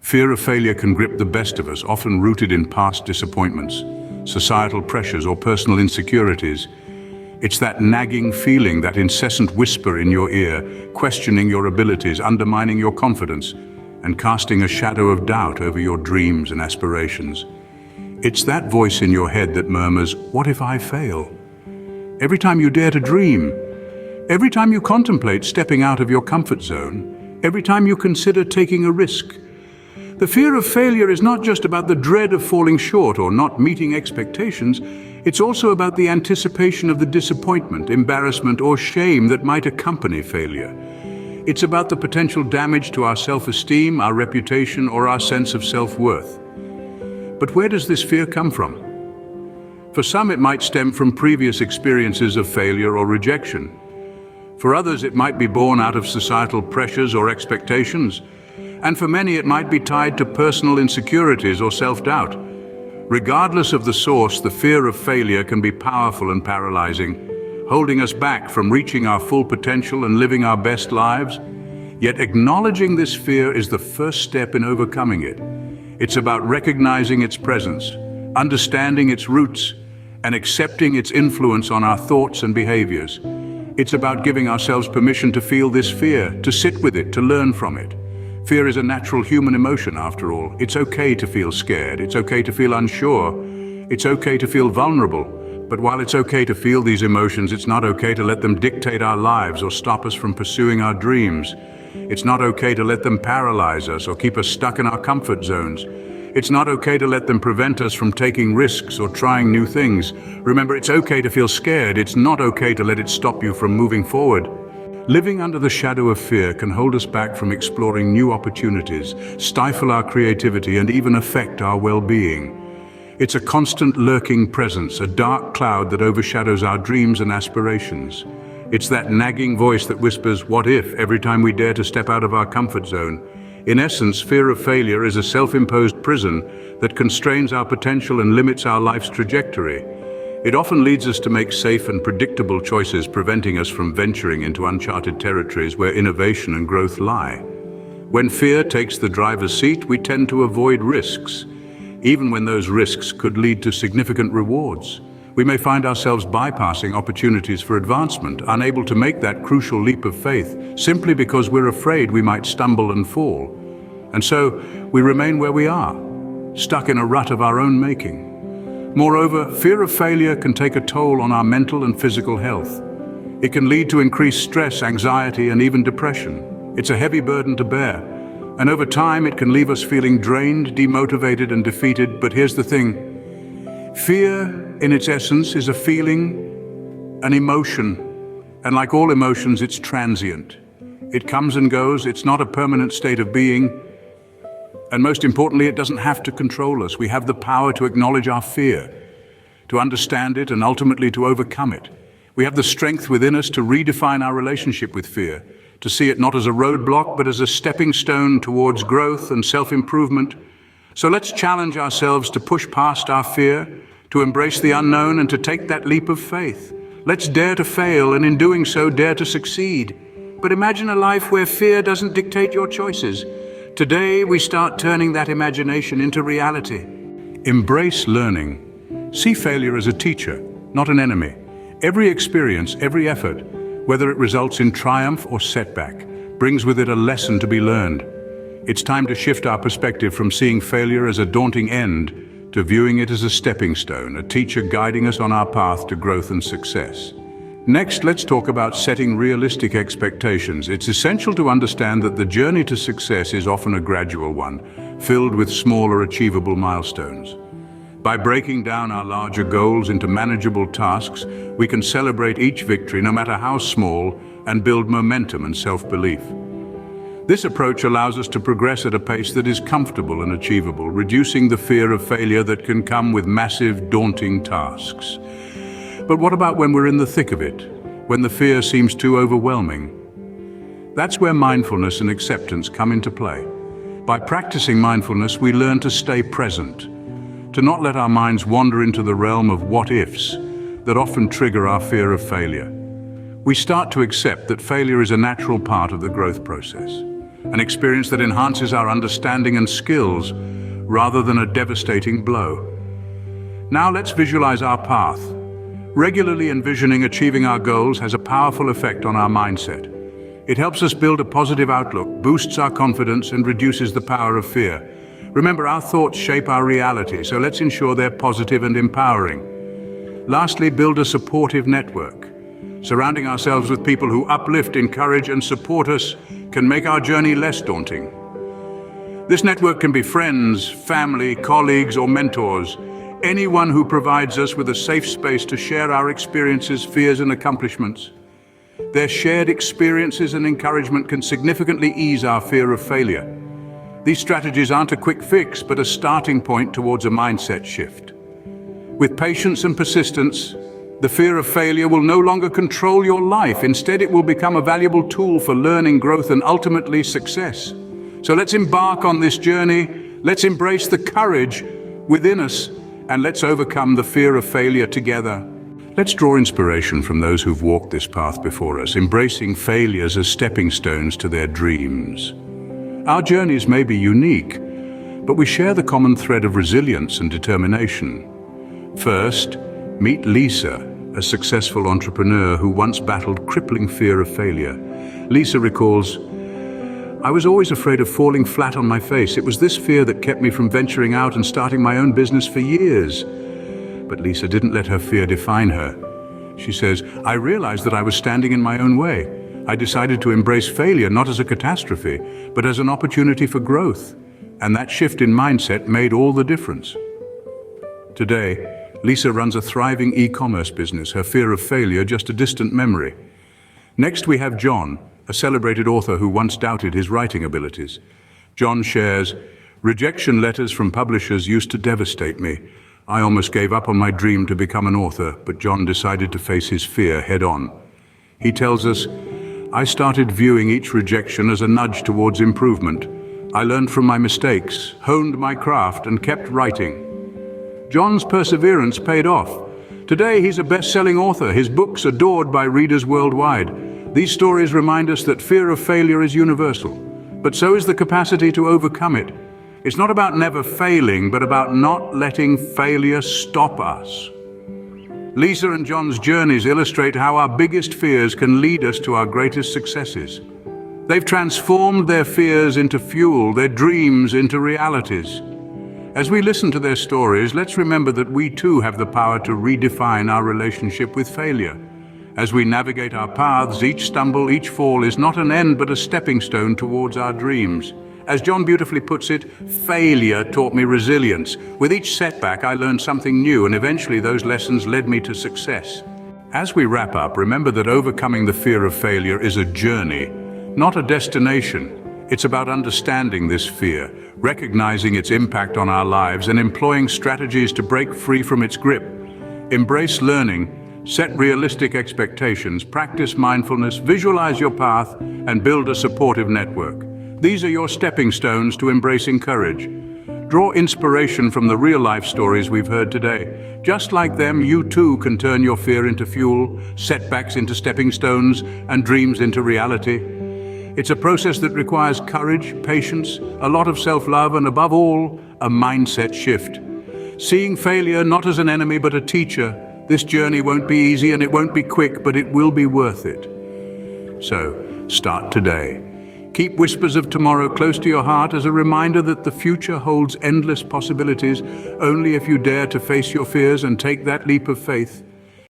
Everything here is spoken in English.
Fear of failure can grip the best of us, often rooted in past disappointments, societal pressures, or personal insecurities. It's that nagging feeling, that incessant whisper in your ear, questioning your abilities, undermining your confidence, and casting a shadow of doubt over your dreams and aspirations. It's that voice in your head that murmurs, "What if I fail?" Every time you dare to dream, every time you contemplate stepping out of your comfort zone, every time you consider taking a risk. The fear of failure is not just about the dread of falling short or not meeting expectations, it's also about the anticipation of the disappointment, embarrassment, or shame that might accompany failure. It's about the potential damage to our self-esteem, our reputation, or our sense of self-worth. But where does this fear come from? For some, it might stem from previous experiences of failure or rejection. For others, it might be born out of societal pressures or expectations. And for many, it might be tied to personal insecurities or self-doubt. Regardless of the source, the fear of failure can be powerful and paralyzing, holding us back from reaching our full potential and living our best lives. Yet acknowledging this fear is the first step in overcoming it. It's about recognizing its presence, understanding its roots, and accepting its influence on our thoughts and behaviors. It's about giving ourselves permission to feel this fear, to sit with it, to learn from it. Fear is a natural human emotion, after all. It's okay to feel scared. It's okay to feel unsure. It's okay to feel vulnerable. But while it's okay to feel these emotions, it's not okay to let them dictate our lives or stop us from pursuing our dreams. It's not okay to let them paralyze us or keep us stuck in our comfort zones. It's not okay to let them prevent us from taking risks or trying new things. Remember, it's okay to feel scared. It's not okay to let it stop you from moving forward. Living under the shadow of fear can hold us back from exploring new opportunities, stifle our creativity, and even affect our well-being. It's a constant lurking presence, a dark cloud that overshadows our dreams and aspirations. It's that nagging voice that whispers, "What if?" every time we dare to step out of our comfort zone. In essence, fear of failure is a self-imposed prison that constrains our potential and limits our life's trajectory. It often leads us to make safe and predictable choices, preventing us from venturing into uncharted territories where innovation and growth lie. When fear takes the driver's seat, we tend to avoid risks, even when those risks could lead to significant rewards. We may find ourselves bypassing opportunities for advancement, unable to make that crucial leap of faith, simply because we're afraid we might stumble and fall. And so, we remain where we are, stuck in a rut of our own making. Moreover, fear of failure can take a toll on our mental and physical health. It can lead to increased stress, anxiety, and even depression. It's a heavy burden to bear, and over time it can leave us feeling drained, demotivated, and defeated. But here's the thing. Fear, in its essence, is a feeling, an emotion, and like all emotions, it's transient. It comes and goes. It's not a permanent state of being. And most importantly, it doesn't have to control us. We have the power to acknowledge our fear, to understand it, and ultimately to overcome it. We have the strength within us to redefine our relationship with fear, to see it not as a roadblock, but as a stepping stone towards growth and self-improvement. So let's challenge ourselves to push past our fear, to embrace the unknown, and to take that leap of faith. Let's dare to fail, and in doing so, dare to succeed. But imagine a life where fear doesn't dictate your choices. Today, we start turning that imagination into reality. Embrace learning. See failure as a teacher, not an enemy. Every experience, every effort, whether it results in triumph or setback, brings with it a lesson to be learned. It's time to shift our perspective from seeing failure as a daunting end to viewing it as a stepping stone, a teacher guiding us on our path to growth and success. Next, let's talk about setting realistic expectations. It's essential to understand that the journey to success is often a gradual one, filled with smaller, achievable milestones. By breaking down our larger goals into manageable tasks, we can celebrate each victory, no matter how small, and build momentum and self-belief. This approach allows us to progress at a pace that is comfortable and achievable, reducing the fear of failure that can come with massive, daunting tasks. But what about when we're in the thick of it, when the fear seems too overwhelming? That's where mindfulness and acceptance come into play. By practicing mindfulness, we learn to stay present, to not let our minds wander into the realm of what-ifs that often trigger our fear of failure. We start to accept that failure is a natural part of the growth process. an experience that enhances our understanding and skills rather than a devastating blow. Now let's visualize our path. Regularly envisioning achieving our goals has a powerful effect on our mindset. It helps us build a positive outlook, boosts our confidence, and reduces the power of fear. Remember, our thoughts shape our reality, so let's ensure they're positive and empowering. Lastly, build a supportive network. Surrounding ourselves with people who uplift, encourage, and support us can make our journey less daunting. This network can be friends, family, colleagues, or mentors. Anyone who provides us with a safe space to share our experiences, fears, and accomplishments. Their shared experiences and encouragement can significantly ease our fear of failure. These strategies aren't a quick fix, but a starting point towards a mindset shift. With patience and persistence, the fear of failure will no longer control your life. Instead, it will become a valuable tool for learning, growth, and ultimately success. So let's embark on this journey. Let's embrace the courage within us, and let's overcome the fear of failure together. Let's draw inspiration from those who've walked this path before us, embracing failures as stepping stones to their dreams. Our journeys may be unique, but we share the common thread of resilience and determination. First, meet Lisa, a successful entrepreneur who once battled crippling fear of failure. Lisa recalls, "I was always afraid of falling flat on my face. It was this fear that kept me from venturing out and starting my own business for years." But Lisa didn't let her fear define her. She says, "I realized that I was standing in my own way. I decided to embrace failure not as a catastrophe, but as an opportunity for growth. And that shift in mindset made all the difference." Today, Lisa runs a thriving e-commerce business, her fear of failure just a distant memory. Next, we have John, a celebrated author who once doubted his writing abilities. John shares, "Rejection letters from publishers used to devastate me. I almost gave up on my dream to become an author, but John decided to face his fear head-on." He tells us, "I started viewing each rejection as a nudge towards improvement. I learned from my mistakes, honed my craft, and kept writing." John's perseverance paid off. Today, he's a best-selling author, his books adored by readers worldwide. These stories remind us that fear of failure is universal, but so is the capacity to overcome it. It's not about never failing, but about not letting failure stop us. Lisa and John's journeys illustrate how our biggest fears can lead us to our greatest successes. They've transformed their fears into fuel, their dreams into realities. As we listen to their stories, let's remember that we too have the power to redefine our relationship with failure. As we navigate our paths, each stumble, each fall is not an end but a stepping stone towards our dreams. As John beautifully puts it, failure taught me resilience. With each setback, I learned something new, and eventually those lessons led me to success. As we wrap up, remember that overcoming the fear of failure is a journey, not a destination. It's about understanding this fear, recognizing its impact on our lives, and employing strategies to break free from its grip. Embrace learning, set realistic expectations, practice mindfulness, visualize your path, and build a supportive network. These are your stepping stones to embracing courage. Draw inspiration from the real-life stories we've heard today. Just like them, you too can turn your fear into fuel, setbacks into stepping stones, and dreams into reality. It's a process that requires courage, patience, a lot of self-love, and above all, a mindset shift. Seeing failure not as an enemy but a teacher, this journey won't be easy and it won't be quick, but it will be worth it. So, start today. Keep Whispers of Tomorrow close to your heart as a reminder that the future holds endless possibilities only if you dare to face your fears and take that leap of faith.